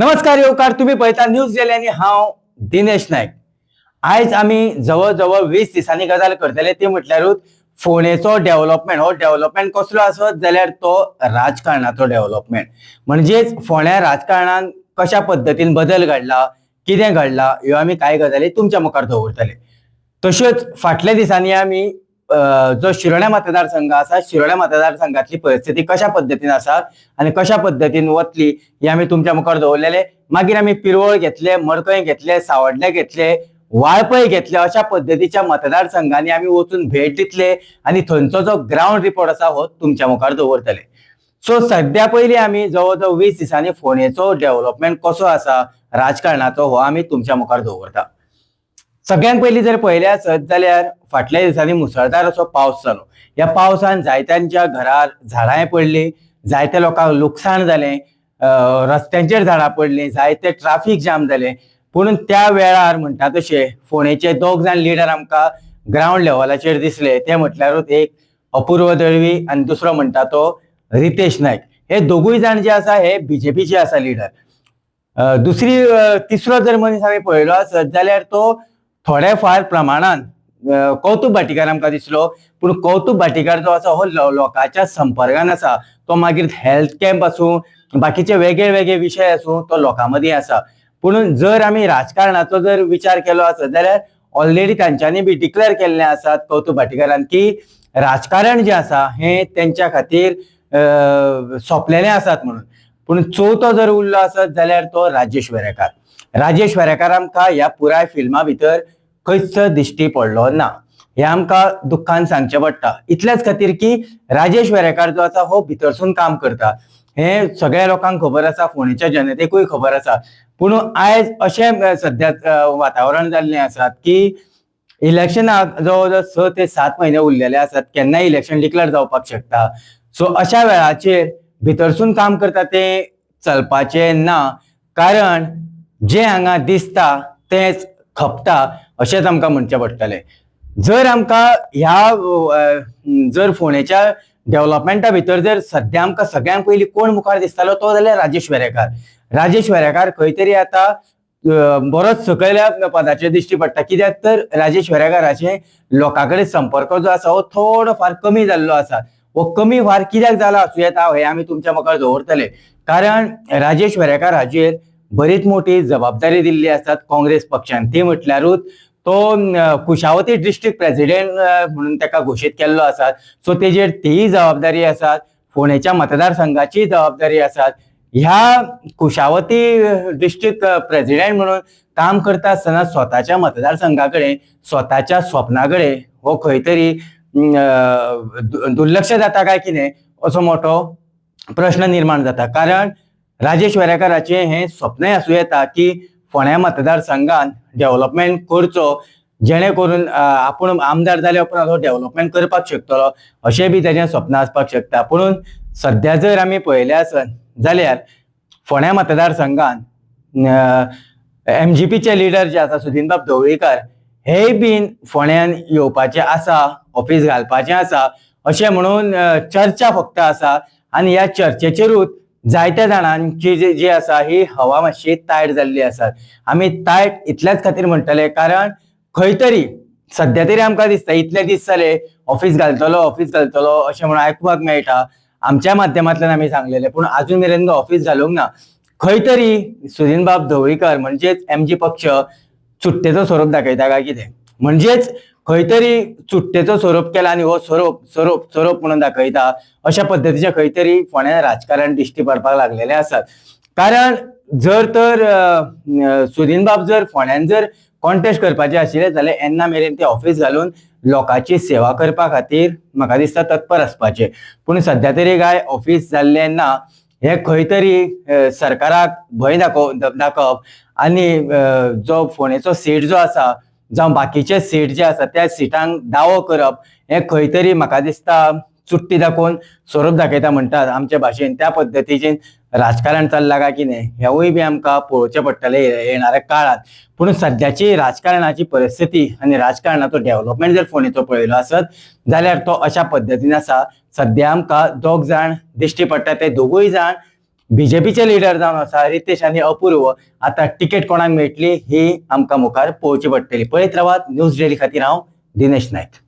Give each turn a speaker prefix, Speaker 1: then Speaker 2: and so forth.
Speaker 1: नमस्कार येवकार, तुम्ही पळयता न्यूज डेली आणि हांव दिनेश नायक। आयज आमी जवळ जवळ 20 दिसांनी गजाल करतले ती म्हटल्यारूच फोंडेचो डेव्हलपमेंट। हो डेव्हलपमेंट कसलो आसत जाल्यार तो राजकारणाचो डेव्हलपमेंट। म्हणजेच फोंड्या राजकारणान कशा पद्धतीन बदल घडला, कितें घडला, ह्यो आमी कांय गजाली तुमच्या मुखार दवरतले। तशेंच फाटल्या दिसांनी आमी जो शिरोड्या मतदारसंघ आसा, शिरोड्या मतदारसंघातली परिस्थिती कशा पद्धतीन आसा आणि कशा पद्धतीन वतली हे आमी तुमच्या मुखार दवरलेले। मागीर आमी पिरवळ घेतले, मडकय घेतले, सावड्डे घेतले, वाळपय घेतले, अशा पद्धतीच्या मतदारसंघांनी आमी वचून भेट दितले आणि थंयचो जो ग्राउंड रिपोर्ट आसा हो तुमच्या मुखार दवरतले। सो सध्या पयली आमी जवळ जवळ 20 दिसांनी फोंडेचो डेव्हलपमेंट कसो आसा राजकारणाचो हो आमी तुमच्या मुखार दवरता। सगळ्यांत पयली जर पळयलें आसत जाल्यार फाटल्या दिसांनी मुसळधार असो पावस जालो। ह्या पावसान जायत्यांच्या घरार झाडांय पडली, जायत्या लोकांक लुकसाण जालें, रस्त्यांचेर झाडां पडलीं, जायते ट्राफिक जाम जालें। पूण त्या वेळार म्हणटा तशें फोंडेचे दोग जाण लिडर आमकां ग्राउंड लेवलाचेर दिसले। ते म्हटल्यारूच एक अपूर्व दळवी आणि दुसरो म्हणटा तो रितेश नायक। हे दोगूय जाण जे आसा हे बीजेपीचे आसा लिडर। तिसरो जर मनीस आमी पळयलो आसत जाल्यार तो थोड्या फार प्रमाणात कौतुक भाटीकार आमकां दिसलो। पूण कौतुक भाटीकार जो आसा हो लोकांच्या संपर्कान आसा। तो मागीर हेल्थ कॅम्प आसूं, बाकीचे वेगळे वेगळे विषय आसूं, तो लोकां मदीं आसा। पूण जर आमी राजकारणाचो जर विचार केलो आसत जाल्यार ऑलरेडी तांच्यांनी बी डिक्लेअर केल्लें आसात कौतुक भाटीकारान की राजकारण जे आसा हे तेंच्या खातीर सोंपलेलें आसात म्हणून। पूण चवथो जर उरलो आसत जाल्यार तो राजेश वेरेकार। राजेश वेरेकार आमकां ह्या पुराय फिल्मा भितर खंयच दिश्टी पडलो ना, हे आमकां दुख्खान सांगचें पडटा। इतल्याच खातीर की राजेश वेरेकार जो आसा हो भितरसून काम करता, हे सगळ्या लोकांक खबर आसा, फोंडेच्या जनतेकूय खबर आसा। पूण आयज अशें सध्या वातावरण जाल्लें आसा की इलेक्शनाक जवळ जवळ 6 ते 7 म्हयने उरलेले आसात, केन्नाय इलेक्शन डिक्लेअर जावपाक शकता। सो अशा वेळाचेर भितरसून काम करता ते चलपाचे ना, कारण जे हांगा दिसता तेच खपता अशेंच आमकां म्हणचें पडटलें। जर आमकां जर फोंडेच्या डेव्हलपमेंटा भितर जर सध्या आमकां सगळ्यांत पयलीं कोण मुखार दिसतालो तो जाल्यार राजेश वेरेकार। राजेश वेरेकार खंय तरी आतां बरोच सकयल्या पदाचेर दिश्टी पडटा, कित्याक तर राजेश वेरेकाराचे लोकां कडेन संपर्क जो आसा हो थोडो फार कमी जाल्लो आसा। हो कमी फार कित्याक जाला आसूं येता हे आमी तुमच्या मुखार दवरतले, कारण राजेश वेरेकार हाचेर बरीच मोठी जबाबदारी दिल्ली आसात काँग्रेस पक्षान। ती म्हटल्यारूच तो कुशावती डिस्ट्रिक्ट प्रेसिडेंट म्हणून ताका घोषित केल्लो आसा। सो तेजेर तीय जबाबदारी आसा, फोंडेच्या मतदारसंघाची जबाबदारी आसा। ह्या कुशावती डिस्ट्रिक्ट प्रेसिडेंट म्हणून काम करता आसतना स्वताच्या मतदारसंघाकडे, स्वताच्या स्वप्नाकडे हो खंय तरी दुर्लक्ष जाता काय कितें असो मोठो प्रश्न निर्माण जाता। कारण राजेश वेरेकाराचे हे स्वप्नय आसूं येता की फोंड्या मतदारसंघान डेव्हलपमेंट करचो, जेणे करून आपूण आमदार जाले उपरांत हो डेव्हलपमेंट करपाक शकतलो, अशें बी तेजें स्वप्न आसपाक शकता। पूण सध्या जर आमी पळयलें आसत जाल्यार फोंड्या मतदारसंघान MGPचे लिडर जे आसा सुदीनबाब ढवळीकर हेय बीन फोंड्यान येवपाचे आसा, ऑफिस घालपाचें आसा अशें म्हणून चर्चा फक्त आसा। आनी ह्या चर्चेचेरूच जायत्या जाणांची जी आसा ही हवा मातशी तायट जाल्ली आसा। आमी तायट इतल्याच खातीर म्हणटले कारण खंय तरी सध्या तरी आमकां दिसता इतले दीस जाले ऑफिस घालतलो अशें म्हणून आयकुपाक मेळटा, आमच्या माध्यमांतल्यान आमी सांगलेले, पूण आजून मेरेन ऑफिस घालूंक ना। खंय तरी सुदीनबाब ढवळीकर म्हणजेच MG पक्ष चुट्टेचो स्वरूप दाखयता काय कितें, म्हणजेच खंय तरी चुट्टेचो स्वरूप केला आणि हो स्वरूप म्हणून दाखयता, अशा पद्धतीचे खंय तरी फोंड्या राजकारण दिश्टी पडपाक लागलेले आसात। कारण जर तर सुदीनबाब जर फोंड्यान जर कॉन्टेस्ट करपाचे आशिल्ले जाल्यार येन्ना मेरेन ते ऑफिस घालून लोकांची सेवा करपा खातीर म्हाका दिसता तत्पर आसपाचे। पूण सध्या तरी काय ऑफिस जाल्ले ना, हे खंय तरी सरकाराक भंय दाखोवप आनी जो फोंडेचो सीट जो आसा जावं बाकीचे सीट जे आसा त्या सिटांक दावो करप, हे खंय तरी म्हाका दिसता चुट्टी दाखोवन स्वरूप दाखयता म्हणटात आमच्या भाशेन, त्या पद्धतीचें राजकारण चल्लां काय कितें हेवूय बी आमकां पळोवचें पडटलें येणाऱ्या काळात। पूण सध्याची राजकारणाची परिस्थिती आनी राजकारणाचो डेव्हलपमेंट जर फोंडेचो पळयलो आसत जाल्यार तो अशा पद्धतीन आसा। सध्या आमकां दोग जाण दिश्टी पडटा, ते दोगूय जाण बीजेपीचे लिडर जावन आसा रितेश आनी अपूर्व. आता तिकेट कोणाक मेळटली ही आमकां मुखार पळोवची पडटली. पळयत रावात न्यूज डेली खातीर हांव दिनेश नायक.